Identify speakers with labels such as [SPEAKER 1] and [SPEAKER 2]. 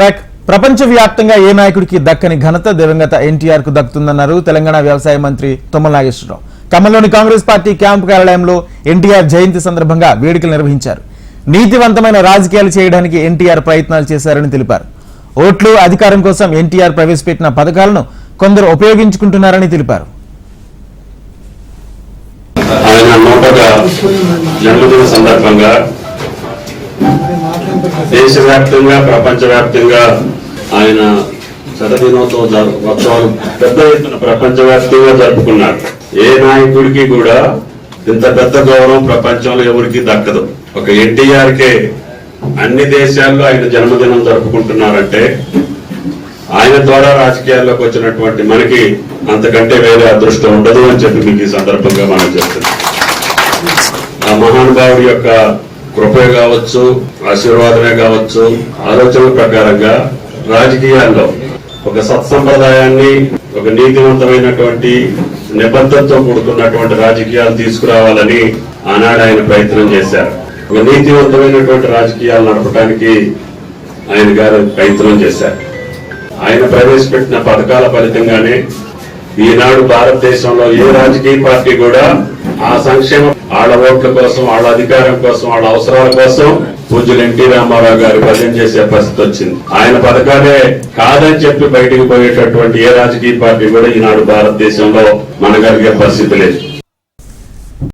[SPEAKER 1] Back. ప్రపంచవ్యాప్తంగా ఏ నాయకుడికి దక్కని ఘనత దివంగత ఎన్టీఆర్ కు దక్కుతుందన్నారు తెలంగాణ వ్యవసాయ మంత్రి తుమ్మల నాగేశ్వరరావు. ఖమ్మంలోని కాంగ్రెస్ పార్టీ క్యాంపు కార్యాలయంలో ఎన్టీఆర్ జయంతి సందర్భంగా వేడుకలు నిర్వహించారు. నీతివంతమైన రాజకీయాలు చేయడానికి ఎన్టీఆర్ ప్రయత్నాలు చేశారని తెలిపారు. ఓట్లు అధికారం కోసం ఎన్టీఆర్ ప్రవేశపెట్టిన పథకాలను కొందరు ఉపయోగించుకుంటున్నారని తెలిపారు.
[SPEAKER 2] ఆయన 100వ జన్మదిన సందర్భంగా దేశవ్యాప్తంగా ప్రపంచవ్యాప్తంగా ఆయన శతదినోత్సవాలు పెద్ద ఎత్తున ప్రపంచవ్యాప్తంగా జరుపుకున్నారు. ఏ నాయకుడికి కూడా ఇంత పెద్ద గౌరవం ప్రపంచంలో ఎవరికి దక్కదు. ఒక ఎన్టీఆర్ కే అన్ని దేశాల్లో ఆయన జన్మదినం జరుపుకుంటున్నారంటే ఆయన ద్వారా రాజకీయాల్లోకి వచ్చినటువంటి మనకి అంతకంటే వేరే అదృష్టం ఉండదు అని చెప్పి మీకు ఈ సందర్భంగా మనం చెప్తున్నాం. ఆ మహానుభావుడి యొక్క కృపే కావచ్చు, ఆశీర్వాదమే కావచ్చు, ఆలోచన ప్రకారంగా రాజకీయాల్లో ఒక సత్సంప్రదాయాన్ని, ఒక నీతివంతమైనటువంటి నిబద్ధతతో కూడుకున్నటువంటి రాజకీయాలు తీసుకురావాలని ఆనాడు ఆయన ప్రయత్నం చేశారు. ఒక నీతివంతమైనటువంటి రాజకీయాలు నడపడానికి ఆయన గారు ప్రయత్నం చేశారు. ఆయన ప్రవేశపెట్టిన పథకాల ఫలితంగానే ఈనాడు భారతదేశంలో ఏ రాజకీయ పార్టీ కూడా ఆ సంక్షేమ వాళ్ళ ఓట్ల కోసం, వాళ్ళ అధికారం కోసం, వాళ్ళ అవసరాల కోసం పూజ్యులు ఎన్టీ రామారావు గారు భజన చేసే పరిస్థితి వచ్చింది. ఆయన పథకాలే కాదని చెప్పి బయటికి పోయేటటువంటి ఏ రాజకీయ పార్టీ కూడా ఈనాడు భారతదేశంలో మనగలిగే పరిస్థితి లేదు.